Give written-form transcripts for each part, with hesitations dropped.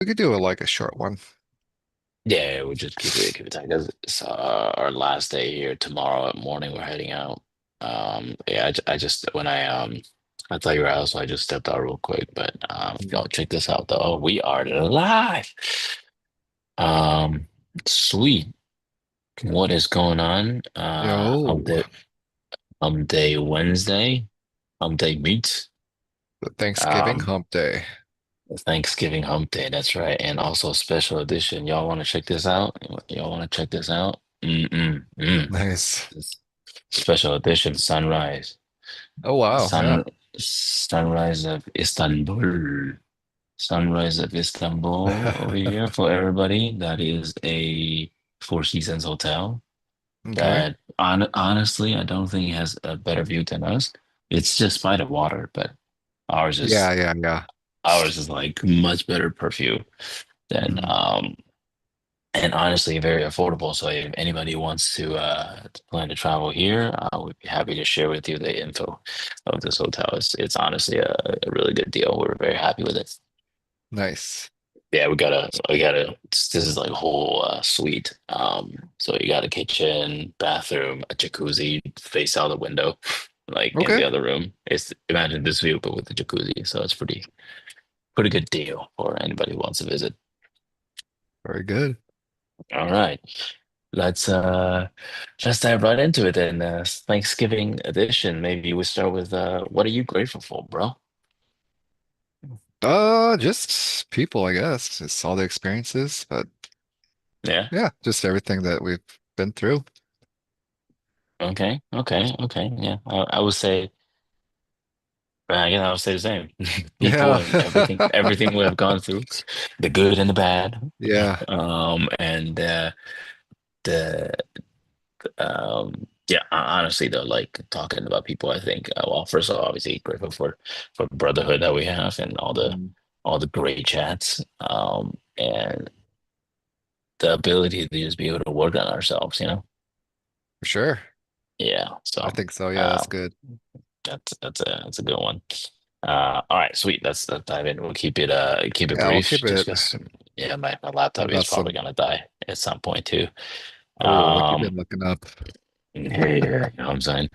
We could do like a short one. Yeah, we'll just keep it tight. 'Cause it's our last day here. Tomorrow at morning, we're heading out. Yeah, I just when I thought you were out, so I just stepped out real quick. But Mm. yo, check this out though. Oh, we are live. Um, Sweet. What is going on? Yo, Hump Day Wednesday. Hump Day meets. the Thanksgiving Um, hump day. Thanksgiving Hump Day. That's right, and also special edition. Y'all want to check this out? Y'all want to check this out? Mm. Nice. This special edition sunrise. Oh wow, yeah. Sun Sunrise of Istanbul. Sunrise of Istanbul over here for everybody. That is a Four Seasons hotel Okay. that honestly I don't think has a better view than us. It's just by the water, but ours Yeah, is yeah, yeah. ours is like much better per view than Mhm. and honestly very affordable. So if anybody wants to plan to travel here, we'd be happy to share with you the info of this hotel. It's honestly a really good deal. We're very happy with it. Nice. Yeah, this is like a whole suite. So you got a kitchen, bathroom, a jacuzzi face out the window, like in Okay. the other room. It's imagine this view but with the jacuzzi. So it's pretty good deal for anybody who wants to visit. Very good. All right. Let's uh let's dive right into it then. Thanksgiving edition. Maybe we start with what are you grateful for, bro? Just people, I guess. Just all the experiences, but Yeah. yeah, just everything that we've been through. Okay. Yeah. I would say again, I would say the same. People Yeah. and everything we have gone through, the good and the bad. Yeah, And the yeah, honestly though, like talking about people, I think well, first of all, obviously grateful for the brotherhood that we have and mhm, all the great chats. And the ability to just be able to work on ourselves, you know? for sure. Yeah. I So think so. Yeah, that's um good. that's a good one. All right, sweet. Let's dive in. We'll keep it Yeah, we'll brief keep just it. because yeah, my What laptop is about probably some? gonna die at some point too. Oh, what you Um been looking up? hey, you know what I'm saying?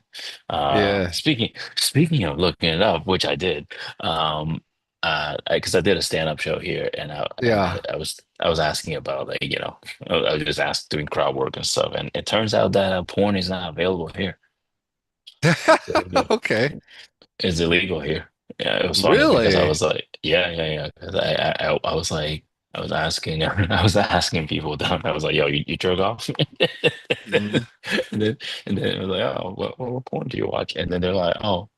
Yeah, Speaking of looking it up, which I did, because I did a stand-up show here, and yeah. I was asking about like I was just asked doing crowd work and stuff, and it turns out that porn is not available here. It's illegal. Okay. It's illegal here. Yeah, it was funny because I Really? was like, yeah. 'Cause I was like, I was asking, I was asking people down. I was like, yo, you jerk off? Mhm. And then, and then it was like, oh, what porn do you watch? And then they're like, oh,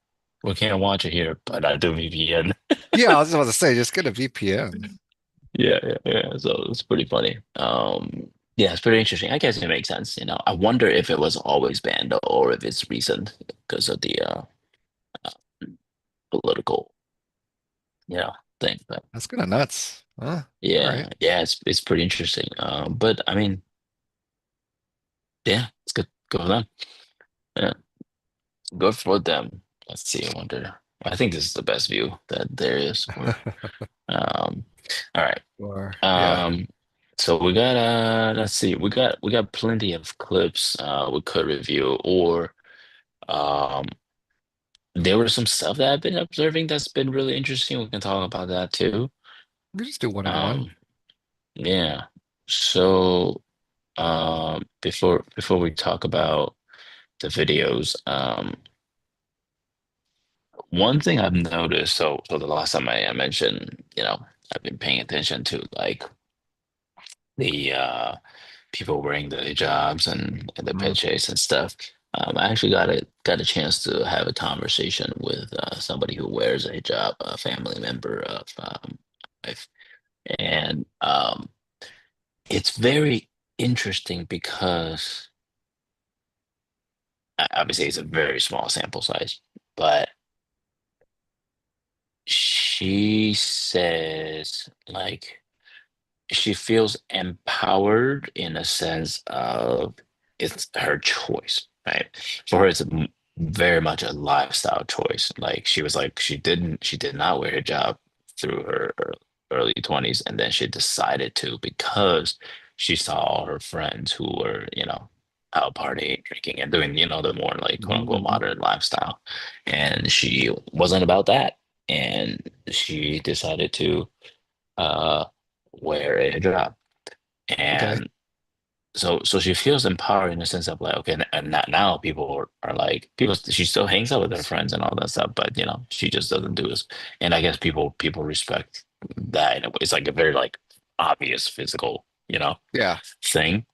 we can't watch it here, but I do VPN. Yeah, I was just about to say, just get a VPN. Yeah. So it's pretty funny. Yeah, it's pretty interesting. I guess it makes sense. I wonder if it was always banned or if it's recent because of the political, thing. But That's kind of nuts. Huh? All right. yeah, it's pretty interesting. But I mean, yeah, it's good. Good for them. Yeah, good for them. Let's see. I wonder. I think this is the best view that there is. Um, all right. Or yeah, Um, so we got let's see. We got plenty of clips we could review or um there was some stuff that I've been observing that's been really interesting. We can talk about that too. we just do one and one. Um, yeah. So before we talk about the videos, one thing I've noticed, so the last time I mentioned, I've been paying attention to like the people wearing the hijabs and the Mhm. pechés and stuff. I actually got a chance to have a conversation with somebody who wears a hijab, a family member of wife, and it's very interesting because obviously it's a very small sample size, but she says like she feels empowered in a sense of it's her choice, right? For her, it's very much a lifestyle choice. Like she was like she did not wear hijab through her. early 20s, and then she decided to because she saw all her friends who were, out partying, drinking, and doing, the more like quote unquote Hmm. modern lifestyle. And she wasn't about that. And she decided to uh wear a hijab. Okay. And so she feels empowered in the sense of like, okay, and now people are like people. She still hangs out with her friends and all that stuff, but she just doesn't do this. And I guess people respect that in a way. It's like a very like obvious physical, Yeah. thing.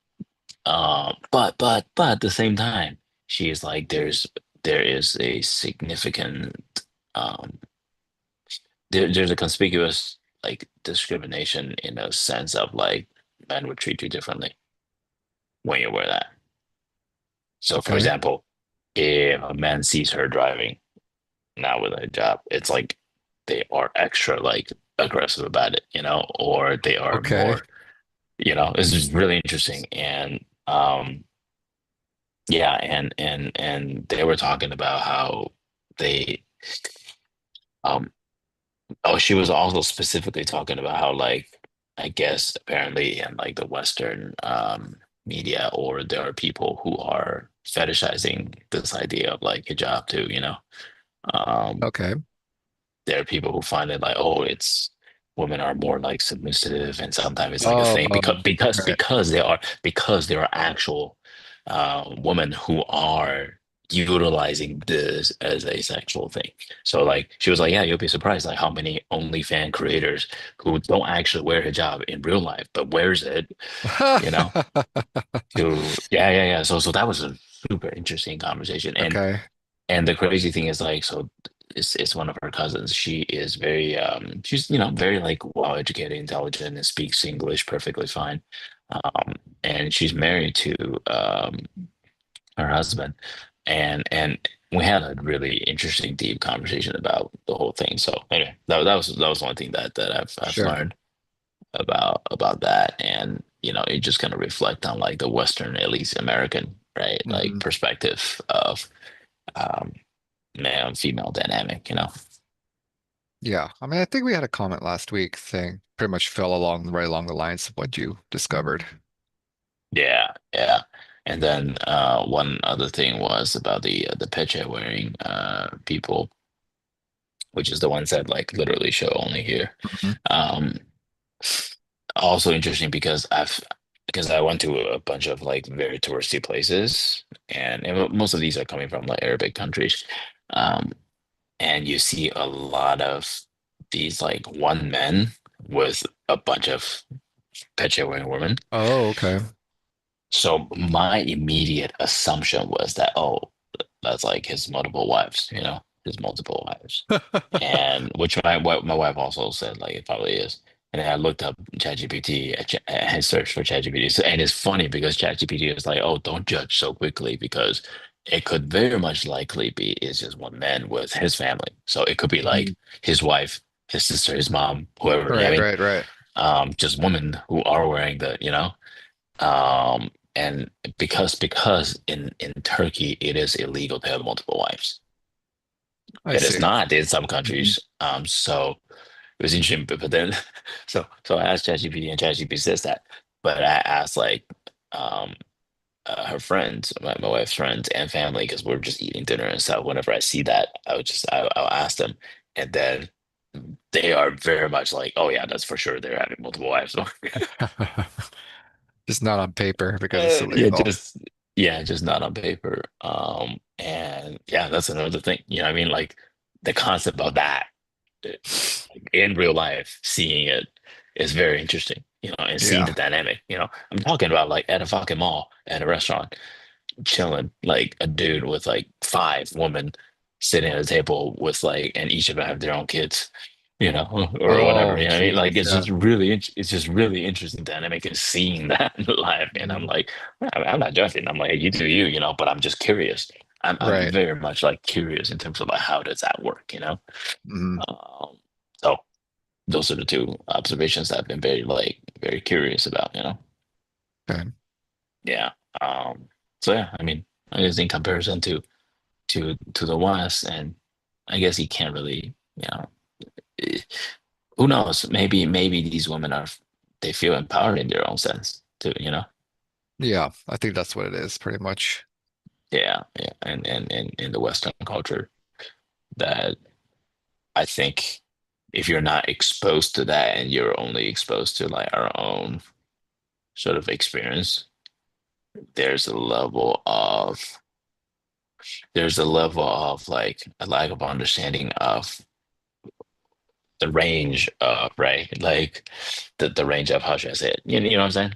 But at the same time, she is like, there is a significant um there's a conspicuous like discrimination in a sense of like men would treat you differently when you wear that. So, for Okay. example, if a man sees her driving now with a job, it's like they are extra like aggressive about it, or they are Okay. more, it's just really interesting. And yeah, and they were talking about how they um oh, she was also specifically talking about how like I guess apparently in like the Western media, or there are people who are fetishizing this idea of like hijab too, Um, Okay. there are people who find it like, oh, it's women are more like submissive, and sometimes it's like a Oh, thing because because right. because there are actual women who are utilizing this as a sexual thing. So like she was like, yeah, you'll be surprised like how many OnlyFans creators who don't actually wear hijab in real life, but wears it, you know, to yeah. So that was a super interesting conversation. And Okay. and the crazy thing is like, so it's one of her cousins. She is very she's very like well educated, intelligent, and speaks English perfectly fine. And she's married to her husband, and we had a really interesting, deep conversation about the whole thing. So anyway, that was one thing that I've Sure. learned about that, and it just kind of reflect on like the Western, at least American, right, like Hmm. perspective of um, male and female dynamic, Yeah. I mean, I think we had a comment last week saying pretty much fell along right along the lines of what you discovered. Yeah. And then one other thing was about the peche wearing people, which is the ones that like literally show only here. Mhm. Um, Also interesting because I went to a bunch of like very touristy places, and most of these are coming from like Arabic countries. Um, and you see a lot of these like one men with a bunch of peche wearing women. Oh, okay. So my immediate assumption was that, oh, that's like his multiple wives, his multiple wives. And which my wife also said like it probably is. And then I looked up ChatGPT, I searched for ChatGPT. And it's funny because ChatGPT is like, oh, don't judge so quickly because it could very much likely be it's just one man with his family. So it could be Mhm. like his wife, his sister, his mom, whoever, you know what I Right, mean? right, right. Just women who are wearing and because in Turkey it is illegal to have multiple wives. I It is see. not in some Mhm. countries. So it was interesting, but then so I asked ChatGPT, and ChatGPT says that. But I asked like um her friends, my wife's friends and family, because we're just eating dinner and stuff. Whenever I see that, I'll ask them, and then they are very much like, oh yeah, that's for sure. They're having multiple wives. Just not on paper because it's Yeah, illegal. just not on paper. And yeah, that's another thing. You know what I mean? Like the concept of that like, in real life, seeing it is very interesting, and seeing Yeah. the dynamic, I'm talking about like at a fucking mall, at a restaurant, chilling, like a dude with like five women sitting at a table with like, and each of them have their own kids, or whatever. Oh, You know what I mean? Like Jesus. Yeah. it's just really interesting dynamic and seeing that live. And I'm Mhm. like, I'm not judging. I'm like, you do you, but I'm just curious. I'm Right. very much like curious in terms of like how does that work. Mhm. So those are the two observations that I've been very curious about. Okay. Yeah. Um, so yeah, I mean, I guess in comparison to the West, and I guess you can't really, who knows? Maybe these women are they feel empowered in their own sense too, you know? Yeah, I think that's what it is, pretty much. Yeah, yeah. And in the Western culture, that I think if you're not exposed to that and you're only exposed to like our own sort of experience, there's a level of there's a level of like a lack of understanding of the range of right, like the range of how should I say it? You know what I'm saying?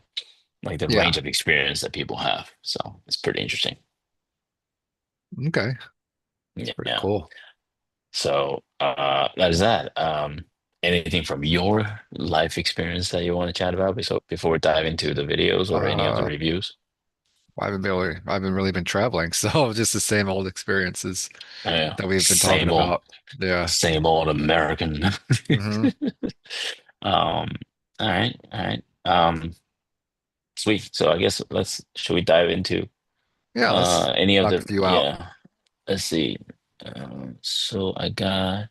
Like the Yeah. range of experience that people have. So it's pretty interesting. Okay. Yeah. Pretty Yeah. cool. So that is that. Anything from your life experience that you want to chat about before we dive into the videos or any of the Uh, reviews? I haven't really been traveling, so just the same old experiences Yeah. that we've been talking Same old, about. Yeah. same old American. Hmm. Um, all right, all right. Sweet. So I guess should we dive into Yeah, let's any of knock a the few out. yeah. Let's see. So I got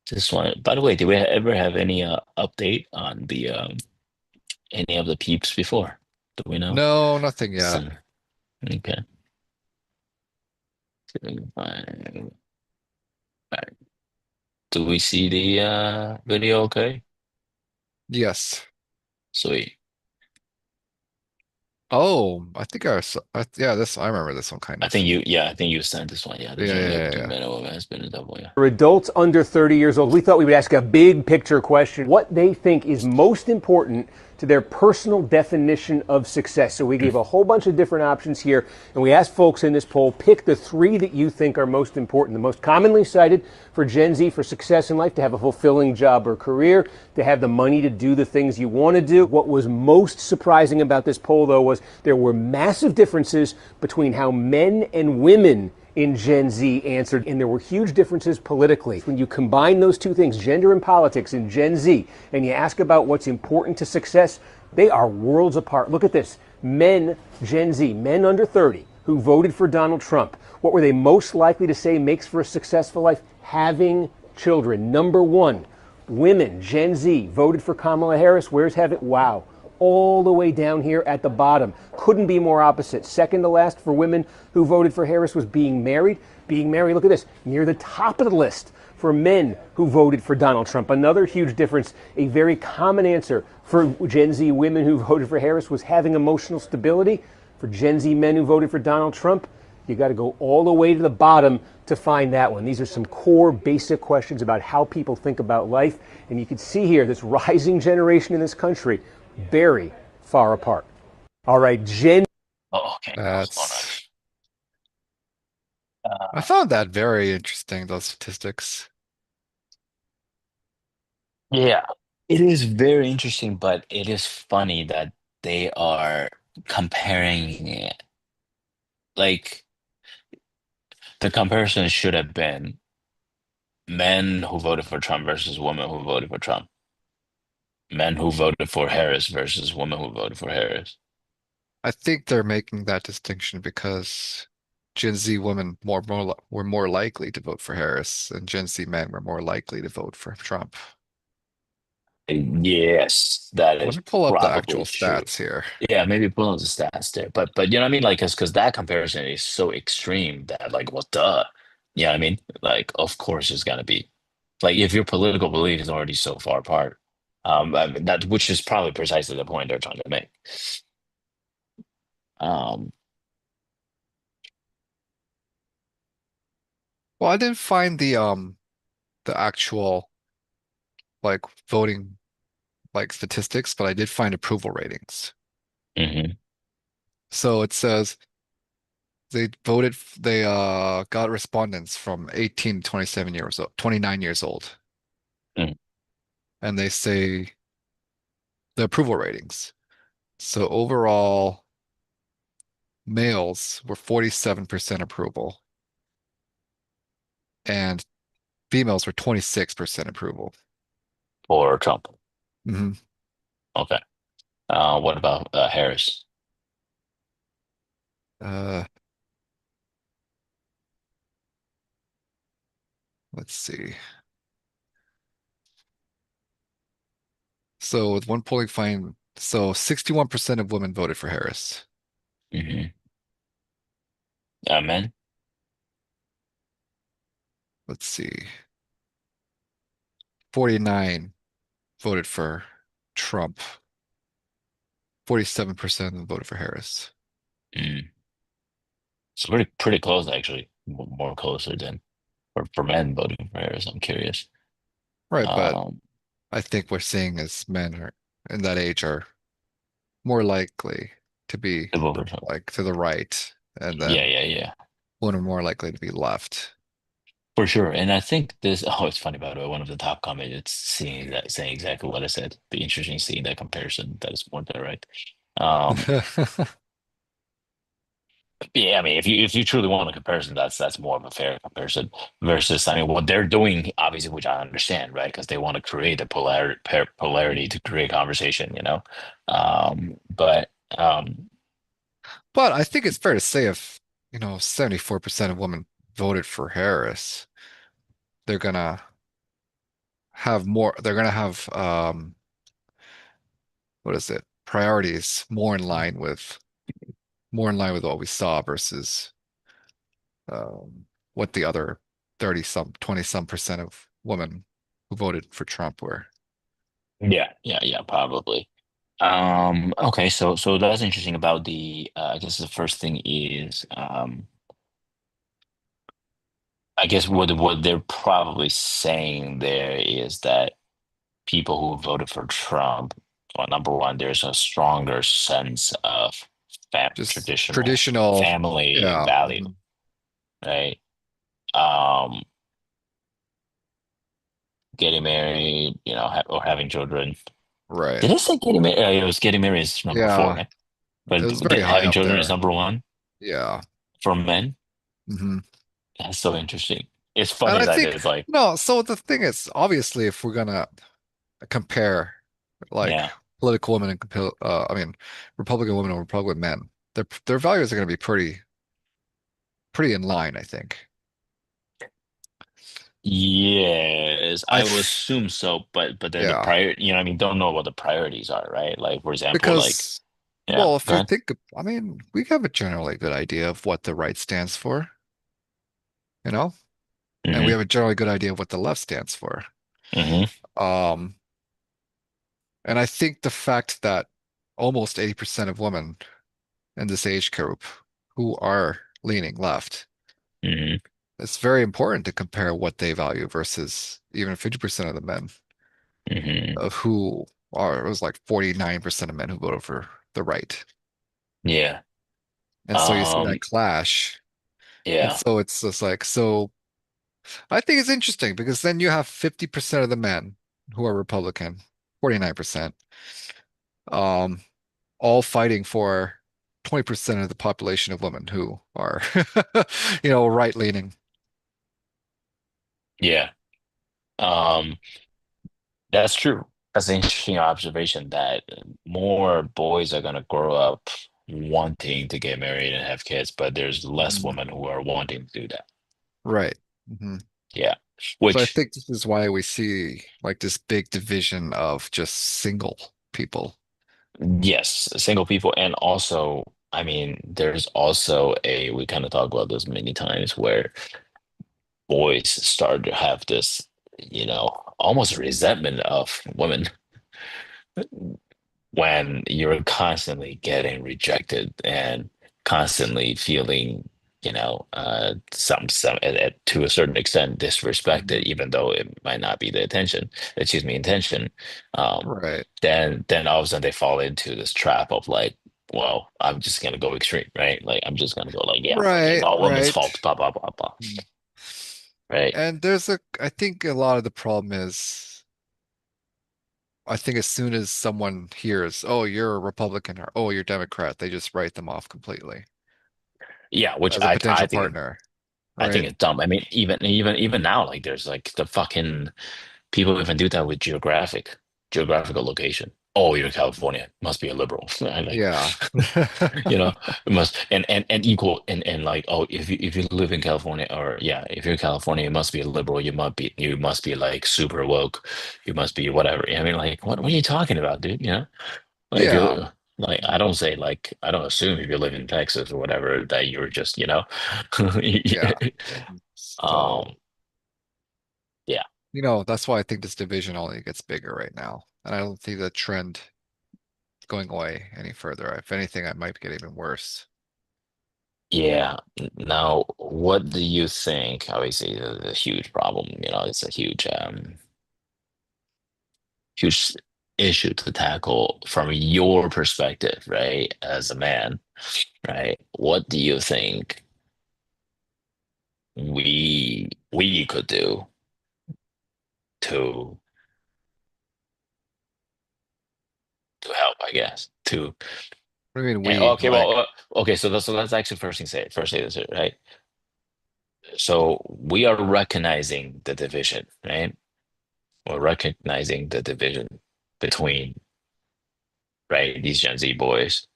this one. By the way, did we ever have any update on the any of the peeps before? Do we know? No, nothing yet. Some okay. Fine. Alright. Do we see the video okay? Yes. Sweet. Oh, I think yeah, I remember this one kind of. I think you sent this one. Yeah, the Yeah, yeah, journey yeah, between yeah. men and women has been a double, yeah. For adults under 30 years old, we thought we would ask a big picture question what they think is most important to their personal definition of success. So we gave a whole bunch of different options here, and we asked folks in this poll pick the three that you think are most important. The most commonly cited for Gen Z for success in life: to have a fulfilling job or career, to have the money to do the things you want to do. What was most surprising about this poll, though, was there were massive differences between how men and women in Gen Z answered, and there were huge differences politically. When you combine those two things, gender and politics in Gen Z, and you ask about what's important to success, they are worlds apart. Look at this. Men, Gen Z, men under 30, who voted for Donald Trump, what were they most likely to say makes for a successful life? Having children. Number one. Women, Gen Z, voted for Kamala Harris. Where's heaven? Wow. All the way down here at the bottom. Couldn't be more opposite. Second to last for women who voted for Harris was being married. Being married, look at this, near the top of the list for men who voted for Donald Trump. Another huge difference, a very common answer for Gen Z women who voted for Harris was having emotional stability. For Gen Z men who voted for Donald Trump, you got to go all the way to the bottom to find that one. These are some core basic questions about how people think about life. And you can see here this rising generation in this country, very far apart. All right, Gen. Oh, okay. Hold on. That's I Uh, found that very interesting, those statistics. yeah, it is very interesting, but it is funny that they are comparing it. Like the comparison should have been men who voted for Trump versus women who voted for Trump, men who voted for Harris versus women who voted for Harris. I think they're making that distinction because Gen Z women were more likely to vote for Harris, and Gen Z men were more likely to vote for Trump. Yes, that Let is me pull up the actual probably true. stats here. Yeah, maybe pull up the stats there, but you know what I mean, like because that comparison is so extreme that like what the, you know what I mean, like of course it's gonna be like if your political belief is already so far apart, I mean, that which is probably precisely the point they're trying to make. Um, Well, I didn't find the actual like voting like statistics, but I did find approval ratings. mhm, So it says they got respondents from 18 to 27 years old, 29 years old, mhm. and they say the approval ratings. So overall, males were 47% approval and females were 26% approval. For Trump. Hmm. Okay. What about Harris? Uh, let's see. So with one polling find, so 61% of women voted for Harris. Hmm. Men. Let's see. 49 voted for Trump. 47% of them voted for Harris. Mm. It's pretty close actually. More closer than for men voting for Harris. I'm curious. Right, but Um, I think we're seeing is men are in that age are more likely to be to vote for Trump. like to the right, and Yeah, then yeah, yeah. women are more likely to be left. For sure. And I think this, oh, it's funny, by the way, one of the top comments, it's seeing that, saying exactly what I said. Be interesting seeing that comparison. That is more direct. Um, yeah, I mean, if you truly want a comparison, that's more of a fair comparison versus, I mean, what they're doing, obviously, which I understand, right? Because they want to create a polarity to create conversation, you know? But But I think it's fair to say if, 74% of women voted for Harris, they're gonna they're gonna have what is it? Priorities more in line with what we saw versus what the other 30 some 20 some percent of women who voted for Trump were. yeah, yeah, yeah, probably. Okay, so that's interesting about the I guess the first thing is I guess what they're probably saying there is that people who voted for Trump, well, number one, there's a stronger sense of Just traditional traditional, family yeah, value, mhm, right? Um, Getting married, or having children. right. Did I say getting married? It was getting married is number four, Yeah, right? it But was very high having up children is there. number one Yeah. for men. Hmm. That's so interesting. It's And funny I that think, it's like, no, so the thing is, obviously, if we're gonna compare like yeah, political women and I mean, Republican women and Republican men, their values are gonna be pretty in line, I think. yes, I I would th assume so, but they're the Yeah, prior, I mean, don't know what the priorities are, right? Like, for example, like, because yeah, well, if go you ahead. think, I mean, we have a generally good idea of what the right stands for, you know, and we Hmm. have a generally good idea of what the left stands for. Hmm. Um, and I think the fact that almost 80% of women in this age group who are leaning left, Hmm. it's very important to compare what they value versus even 50% of the men Hmm. of who are, it was like 49% of men who voted for the right. Yeah. And so you see that Um, clash. And yeah. so it's just like, so I think it's interesting because then you have 50% of the men who are Republican, 49%, um, all fighting for 20% of the population of women who are, right-leaning. Yeah. Um, that's true. That's an interesting observation that more boys are gonna grow up wanting to get married and have kids, but there's less Mhm. women who are wanting to do that. Right. Mhm. Yeah. So I Which, think this is why we see like this big division of just single people. yes, single people, and also, I mean, there's also we kind of talk about this many times where boys start to have this, almost resentment of women when you're constantly getting rejected and constantly feeling, to a certain extent disrespected, Mhm. even though it might not be the intention. Um, Right. then all of a sudden they fall into this trap of like, well, I'm just gonna go extreme, right? Like I'm just gonna go like, yeah, fuck it, Right, all women's right. fault, blah blah blah blah, Mm. right? And I think a lot of the problem is, I think as soon as someone hears, oh, you're a Republican or oh, you're Democrat, they just write them off completely Yeah, which as a I potential think partner, I think right? it's dumb. I mean, even now, like there's like the fucking people even do that with geographical location. oh, you're in California, must be a liberal. And like, Yeah. you know, it must and equal and like, oh, if you live in California, or yeah, if you're in California, you must be a liberal. You must be like super woke. You must be whatever. I mean, like, what are you talking about, dude? You know, like if Yeah. you like, I don't say like, I don't assume if you live in Texas or whatever that you're just, Yeah. um, So, yeah, that's why I think this division only gets bigger right now. And I don't think the trend is going away any further. If anything, I might get even worse. yeah. Now, what do you think? Obviously, the huge problem, it's a huge issue to tackle from your perspective, right? As a man, right? What do you think we could do to to help, I guess, to What do you mean and we? okay, Like, well, okay, so that's actually first say this, right? So we are recognizing the division, right? We're recognizing the division between, right, these Gen Z boys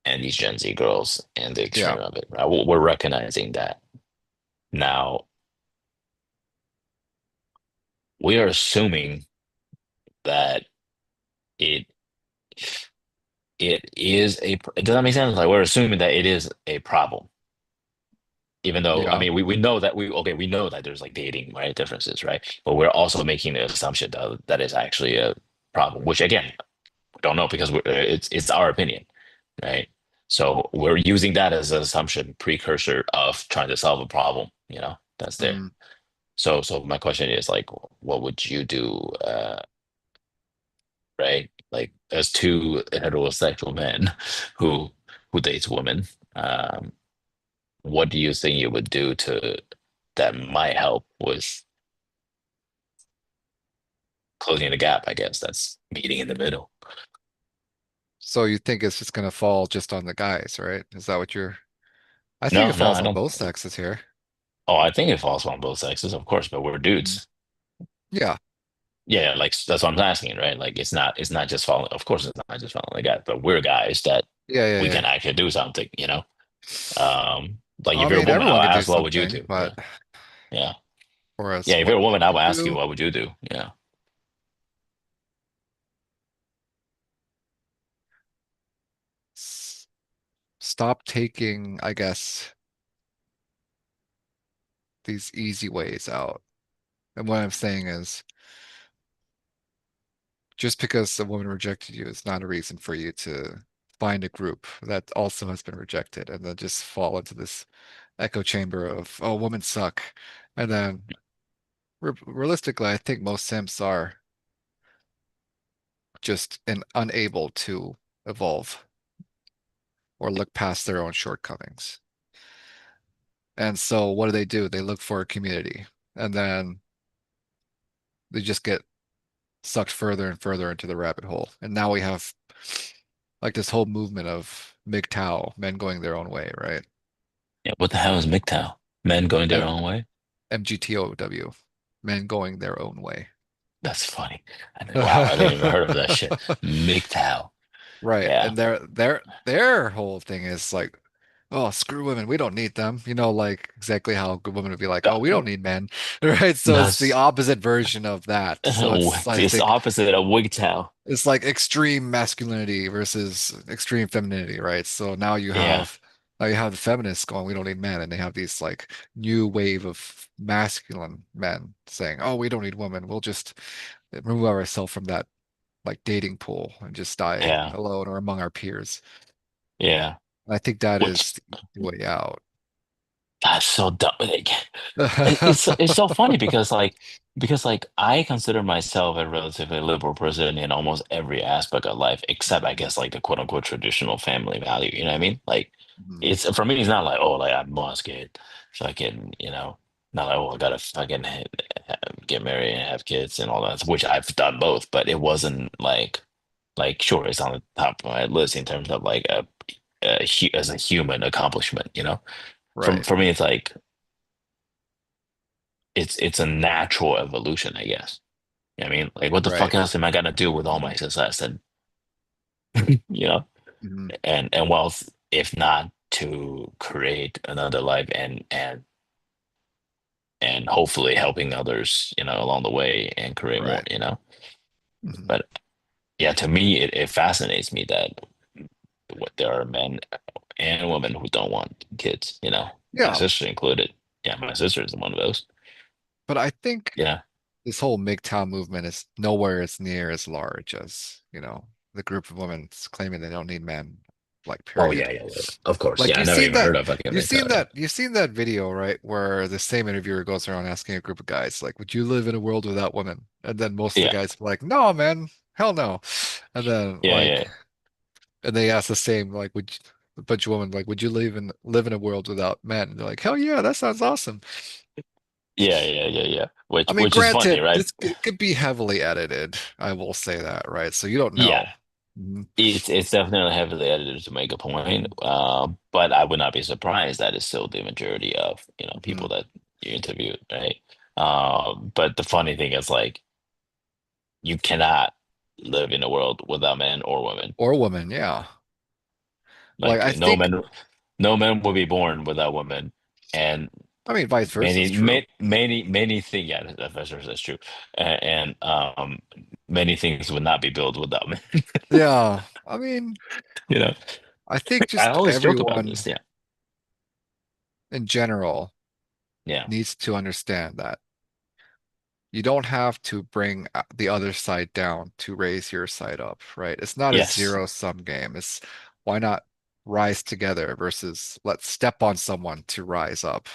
and these Gen Z girls and the yeah. extreme of it, right? We're recognizing that. Now, we are assuming that it does that make sense? Like, we're assuming that it is a problem. Even though, I Yeah. mean, we know that we know that there's like dating, right, differences, right? But we're also making the assumption that that is actually a problem, which again, we don't know because it's our opinion, right? So we're using that as an assumption precursor of trying to solve a problem, that's there. Mm. So my question is like, what would you do, right? Like, as two heterosexual men who who dates women, um, what do you think you would do to that might help with closing the gap? I guess that's meeting in the middle. So you think it's just gonna fall just on the guys, right? Is that what you're? I think it No, no, falls I on don't. both sexes here. Oh, I think it falls on both sexes, of course, but we're Mm. dudes. Yeah. Yeah, like that's what I'm asking, right? Like, it's not just falling. Of course, it's not just falling on the guys, but we're guys that Yeah, yeah, we yeah. can actually do something. Like, I if you're a mean, woman, I'll everyone could do ask, what would you something, do? but Yeah, yeah, for us, yeah. If what you're a we woman, I will could ask you, do, what would you do? Yeah. s- stop taking, I guess, these easy ways out. And what I'm saying is, just because a woman rejected you is not a reason for you to find a group that also has been rejected and then just fall into this echo chamber of, oh, women suck. And then realistically, I think most simps are just unable to evolve or look past their own shortcomings. And so what do? They look for a community and then they just get sucked further and further into the rabbit hole. And now we have like this whole movement of MGTOW, men going their own way, right? Yeah. What the hell is MGTOW? Men going their M own way? MGTOW, men going their own way. That's funny. Wow, I didn't even heard of that shit. MGTOW. Right. Yeah. And their whole thing is like, oh, screw women. We don't need them. Like exactly how a good woman would be like, oh, we don't That- need men. Right. So it's the That's opposite version of that. So I it's the think opposite of WGTOW. it's like extreme masculinity versus extreme femininity, right? So Yeah, now you have the feminists going, we don't need men, and they have these like new wave of masculine men saying, oh, we don't need women. We'll just remove ourselves from that like dating pool and just die yeah, alone or among our peers. yeah. I think that Which, is the way out. that's so dumb. Like, it's so funny because I consider myself a relatively liberal person in almost every aspect of life, except I guess like the quote unquote traditional family value. You know what I mean? Like, Mhm. it's for me, it's not like, oh, like I must get fucking, not like, oh, I gotta fucking get married and have kids and all that, which I've done both, but it wasn't like sure, it's on the top of my list in terms of like as a human accomplishment. For Right. me, it's like it's a natural evolution, I guess. You know what I mean? Like, what the fuck Right. else am I gonna do with all my success? And you know, Hmm. and wealth, if not to create another life and hopefully helping others, along the way and create more, Right. Hmm. But yeah, to me, it fascinates me that there are men and women who don't want kids, my Yeah, sister included. Yeah, my sister is one of those. but I think Yeah. this whole MGTOW movement is nowhere as near as large as, the group of women claiming they don't need men, like Oh period. yeah, yeah, yeah. Of course. Like Yeah, I never even heard of fucking mentality. you've seen that video, right? Where the same interviewer goes around asking a group of guys, like, would you live in a world without women? And then most of the Yeah, guys are like, no, man, hell no. And then yeah, yeah, and they ask the same, like, a bunch of women, like, would you live in a world without men? And they're like, hell yeah, that sounds awesome. yeah, yeah, yeah, yeah. I Which mean, which is funny, granted, right? this could be heavily edited. I will say that, right? So you don't Yeah, know. Mhm. it's definitely heavily edited to make a point. But I would not be surprised that is still the majority of people Mhm. that you interviewed, right? But the funny thing is, like, you cannot live in a world without men or women. Or women, yeah. Like I Like think, no man will be born without women, and I mean, vice versa is many true. many things. Yeah, that's true, and many things would not be built without men. Yeah. I mean, You know, I think I just always joke about everyone this. Yeah, in general yeah, needs to understand that you don't have to bring the other side down to raise your side up, right? It's not a yes, zero-sum game. It's why not rise together versus let's step on someone to rise up.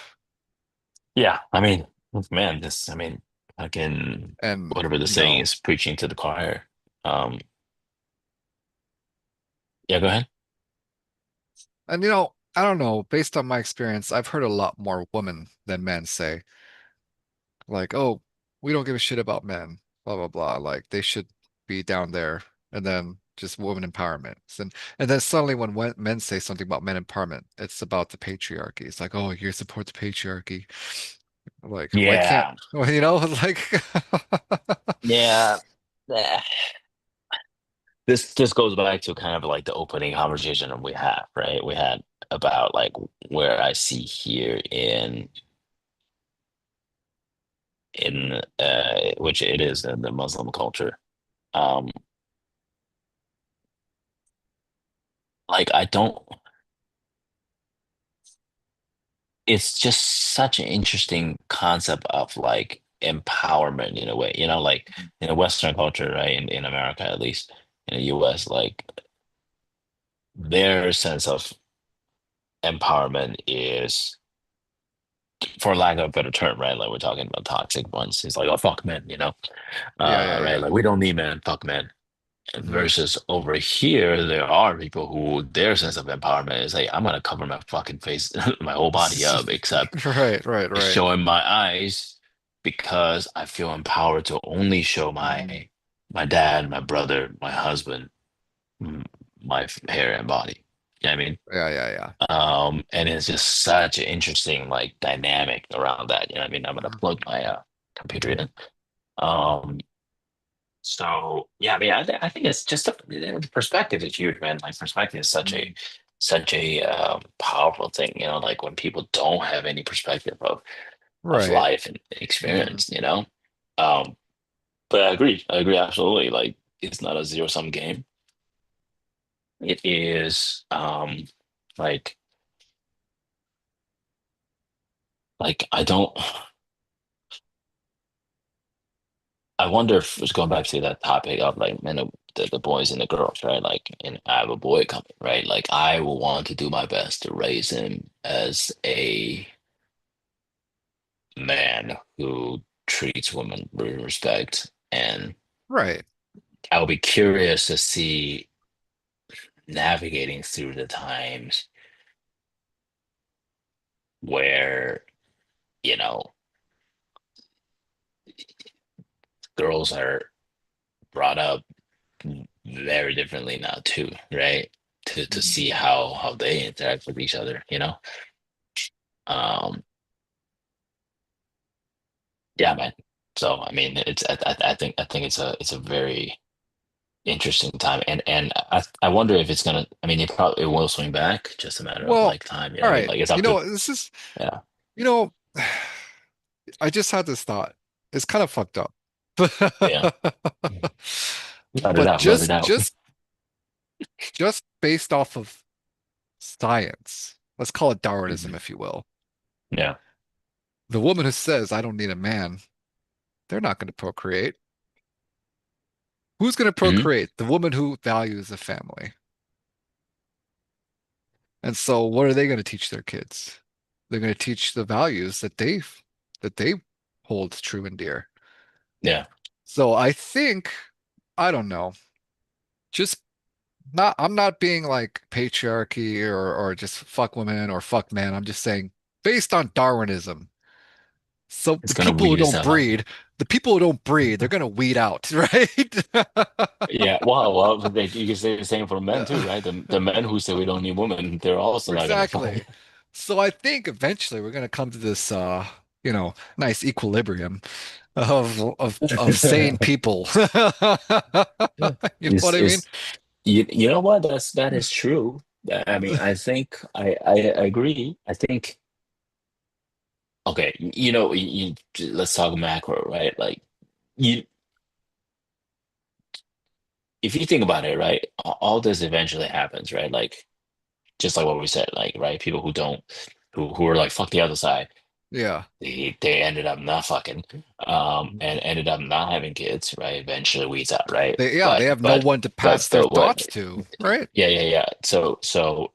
yeah. I mean, man, this. I mean, fucking And, whatever the saying is, preaching to the choir. Um, yeah, go ahead. I don't know, based on my experience, I've heard a lot more women than men say, like, oh, we don't give a shit about men, blah blah blah. Like they should be down there, and then just women empowerment. And then suddenly when men say something about men empowerment, it's about the patriarchy. It's like, oh, you support the patriarchy. Like, why can't Yeah, well, like yeah. This goes back to kind of like the opening conversation that we had, right? We had about like where I see here in which it is in the Muslim culture. Um, like I don't it's just such an interesting concept of like empowerment in a way, like in a Western culture, right? In America at least, in the US, like their sense of empowerment is, for lack of a better term, right? Like we're talking about toxic ones. It's like, oh fuck men, yeah, yeah, right? yeah. Like we don't need men, fuck men. Hmm. Versus over here, there are people who their sense of empowerment is like, I'm gonna cover my fucking face, my whole body up, except Right, right, right. showing my eyes because I feel empowered to only show my dad, my brother, my husband, m- my hair and body. You know what I mean? Yeah, yeah, yeah. And it's just such an interesting like dynamic around that. You know what I mean? I'm gonna Mhm. plug my computer in. Um, so yeah, I mean, I think it's just the perspective is huge, man. Like perspective is Mhm. such a powerful thing. Like when people don't have any perspective of Right. life and Mhm. experience. Um, but I agree absolutely. Like it's not a zero sum game. It is like I don't. I wonder if it's going back to that topic of like men, the boys and the girls, right? Like, and I have a boy coming, right? Like, I will want to do my best to raise him as a man who treats women with respect. And Right. I'll be curious to see navigating through the times where, you know, girls are brought up very differently now too, right? To Mhm. see how they interact with each other, Um, yeah, man. So I mean, I think it's a very interesting time. And I wonder if it's gonna. I mean, it will swing back. Just a matter of Well, like time. You know all what I mean? right. Like it's up to. This is, Yeah. you know, I just had this thought. It's kind of fucked up. Yeah. Let it But out. Let it out. just based off of science, let's call it Darwinism, Mhm. if you will. Yeah. The woman who says, I don't need a man, they're not going to procreate. Who's going to Hmm. procreate? The woman who values a family. And so what are they going to teach their kids? They're going to teach the values that they hold true and dear. Yeah. So I don't know, just not, I'm not being like patriarchy or just fuck women or fuck men. I'm just saying based on Darwinism. So It's gonna the people who don't breed, they're gonna weed out, right? Yeah, well, you can say the same for men too, right? The men who say we don't need women, they're also not gonna fuck. Exactly. So I think eventually we're gonna come to this nice equilibrium of sane people. You know what I mean? Is you know what? That is true. I mean, I think I agree. I think okay, let's talk macro, right? Like you if you think about it, right, all this eventually happens, right? Like just like what we said, like right, people who don't who are like fuck the other side, Yeah. they ended up not fucking and ended up not having kids, right? Eventually weeds out, right? They But have no but one to but pass their but what thoughts to, right? yeah. So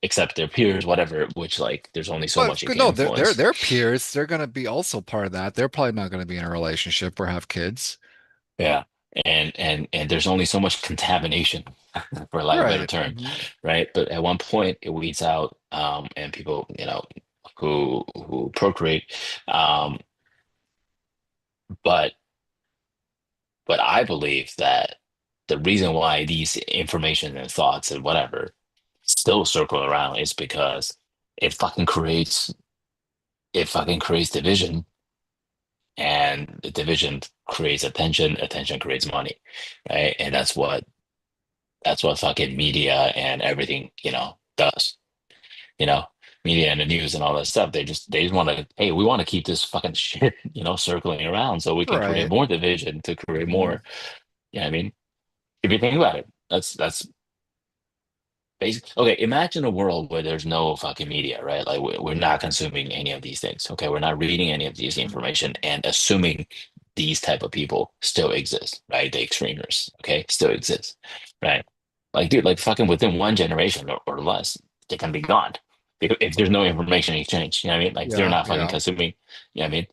except their peers, whatever, which like there's only so But much you can no, they're influence. their peers. They're gonna be also part of that. They're probably not gonna be in a relationship or have kids. Yeah. And there's only so much contamination, for lack of a better Right. term, Mhm. right? But at one point it weeds out, and people, who procreate. Um, but but I believe that the reason why these information and thoughts and whatever still circle around is because it fucking creates it fucking creates division, and the division creates attention, attention creates money, right? And that's what fucking media and everything, does. You know, media and the news and all that stuff. They just want to, hey, we want to keep this fucking shit, circling around so we can create Right. more division to create Mhm. more. I mean, if you think about it, that's basic. Okay, imagine a world where there's no fucking media, right? Like we're not consuming any of these things. Okay, we're not reading any of these Mhm. information and assuming these type of people still exist, right? The extremers, okay, still exist, right? Like, dude, like fucking within one generation or less, they can be gone if there's no information exchange. You know what I mean? Like they're Yeah, not fucking yeah. consuming. You know what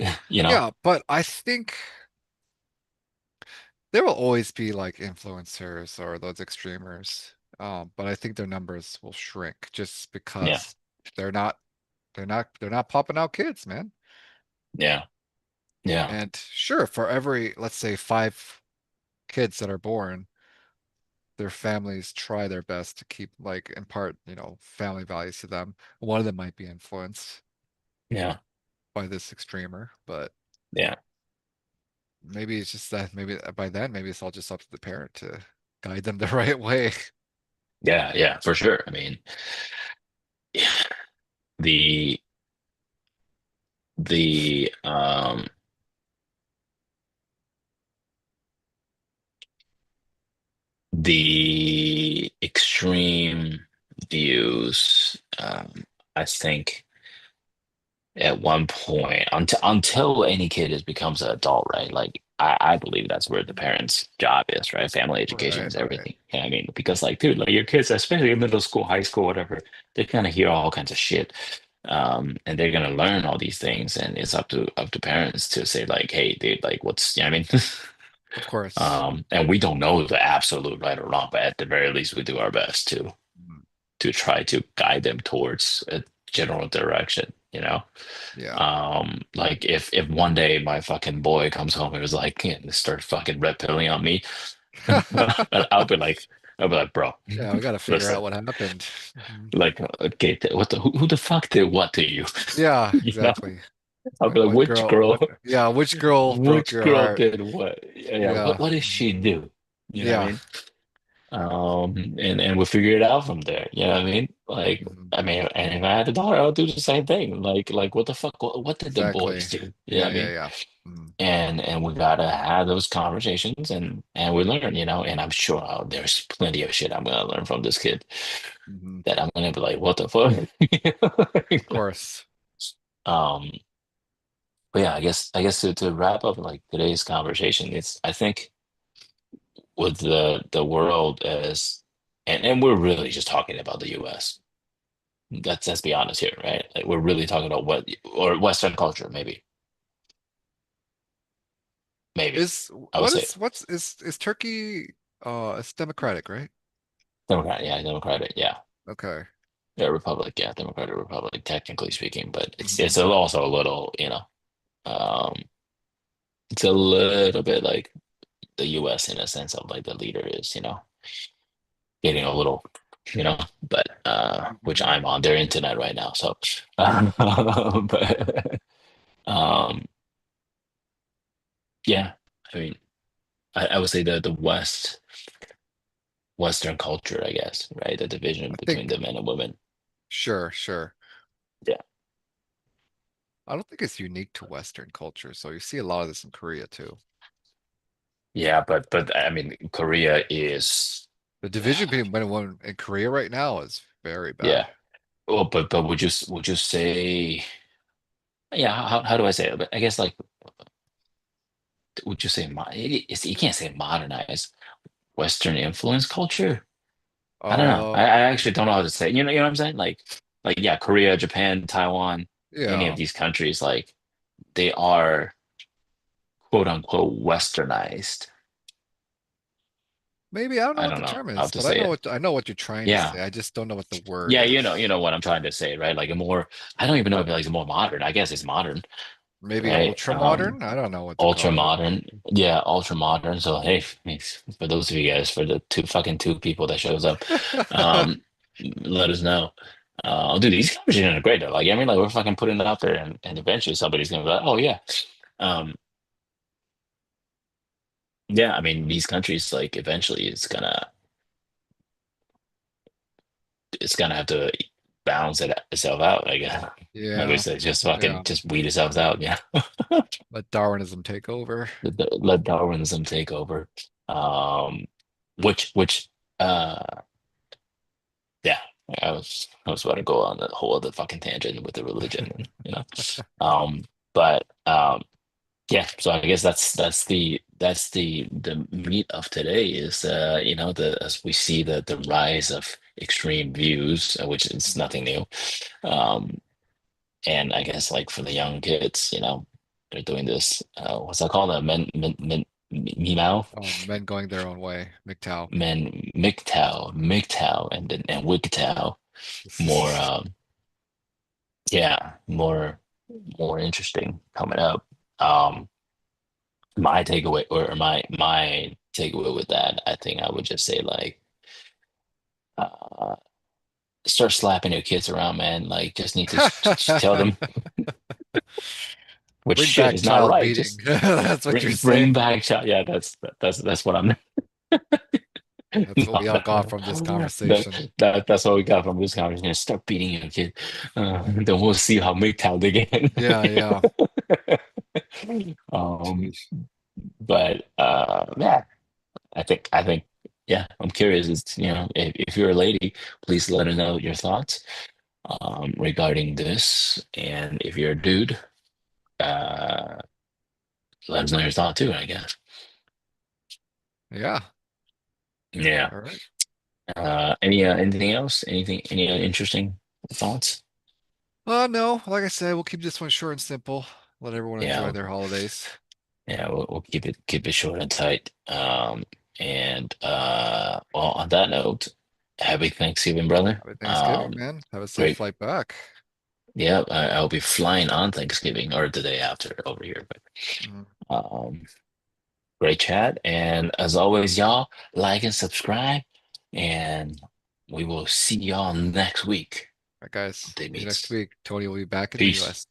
I mean? You know? Yeah, but I think there will always be like influencers or those extremers. But I think their numbers will shrink just Yeah, because they're not they're not popping out kids, man. yeah, yeah, And sure, for every, let's say, 5 kids that are born, their families try their best to keep like impart, family values to them. One of them might be influenced yeah, by this extremer, but yeah, maybe it's just that maybe by then maybe it's all just up to the parent to guide them the right way. yeah, for sure. I mean, the the the extreme views, I think at one point, until any kid becomes an adult, right? Like I believe that's where the parents' job is, right? Family education Right, is right. everything. You know what I mean? Because like, dude, like your kids, especially in middle school, high school, whatever, they're gonna hear all kinds of shit. And they're gonna learn all these things, and it's up to parents to say, like, hey, dude, like what's you know what I mean? Of course. And we don't know the absolute right or wrong, but at the very least, we do our best Mm. to try to guide them towards a general direction, Yeah. Like if one day my fucking boy comes home and was like, "Yeah, start fucking red pilling on me," I'll be like, bro, Yeah, we got to figure listen, out what happened. Mhm. like, okay, who the fuck did what to you? Yeah, You know, exactly. I'll be like, which girl, Which girl broke which your girl heart? did what? Yeah, Yeah. what did she Mhm. do? You know what I Yeah. mean? And we figure it out from there. You know what I mean? Like, Mhm. I mean, and if I had a daughter, I would do the same thing. Like what the fuck? What did the boys Exactly. do? You know Yeah, what I yeah, mean? yeah. Mhm. And we gotta have those conversations and we learn, you know. And I'm sure there's plenty of shit I'm gonna learn from this kid Mhm. that I'm gonna be like, what the fuck? Of course. Um, but yeah, I guess to wrap up like today's conversation, it's I think with the world as and we're really just talking about the US. Let's be honest here, right? Like we're really talking about what or Western culture, maybe. Is I would what say is Turkey it's democratic, right? Democrat, yeah, Democratic, yeah. Okay. Yeah, Republic, yeah, Democratic Republic, technically speaking, but it's Mhm. also a little, um, it's a little bit like the US in a sense of like the leader is, getting a little, but which Mhm. I'm on their internet right now, so but um yeah, I mean I would say the Western culture, I guess, right? The division I between think the men and women. sure, sure. Yeah. I don't think it's unique to Western culture, so you see a lot of this in Korea too. Yeah, but I mean Korea is The division between men and women in Korea right now is very bad. yeah. Well, but would you say yeah, how do I say it? But I guess like would you say you can't say modernized Western influence culture? I don't know. I, Uh, I actually don't know how to say. You know what I'm saying? Like yeah, Korea, Japan, Taiwan, any of yeah. these countries, like they are quote unquote westernized. Maybe I don't know I what don't the know term how is, to but say it. I know what you're trying to Yeah. say. I just don't know what the word Yeah, you is. know what I'm trying to say, right? Like a more I don't even know if it's more modern. I guess it's modern, Maybe right? ultra modern? I don't know what to Ultra call it. modern. Yeah, ultra modern. So hey, for those of you guys, for the two people that shows up, um, let us know. Dude, these conversations are great though. Like, I mean, like we're fucking putting it out there, and eventually somebody's gonna be like, oh yeah, um, yeah. I mean, these countries, like, eventually, it's gonna have to balance itself out. I guess. I Yeah, guess just fucking yeah. just weed itself out. Yeah, Let Darwinism take over. let Darwinism take over. Um, which uh yeah, I was about to go on a whole other fucking tangent with the religion, but yeah, so I guess that's the meat of today is the as we see the rise of extreme views, which is Mhm. nothing new. Um, and I guess like for the young kids, they're doing this. What's that called? Meow, Men going their own way. MGTOW. MGTOW, and WGTOW. More, yeah, more interesting coming up. Um, my takeaway or my takeaway with that, I think I would just say like, uh, start slapping your kids around, man. Like, just need to tell them which Bring shit back is not child right. beating. Just That's what you're bring saying. back child. Yeah, that's what I'm. That's what No, we all got from this conversation. that's what we got from this conversation. Start beating your kid. Then we'll see how MGTOW dig in. Yeah, yeah. um, Jeez. but yeah, I think yeah, I'm curious. If you're a lady, please let us know your thoughts regarding this, and if you're a dude, uh, let us know your thought too. I guess. Yeah. Yeah. All right. Anything else? Any interesting thoughts? No, like I said, we'll keep this one short and simple. Let everyone enjoy Yeah. their holidays. Yeah, we'll keep it short and tight. And well, on that note, happy Thanksgiving, brother. Happy Thanksgiving, man. Have a safe Great. flight back. Yeah, I'll be flying on Thanksgiving or the day after over here. Mhm. But great chat, and as always, y'all like and subscribe, and we will see y'all next week. All right, guys. Day See you next meets. week. Tony will be back in the Peace. US.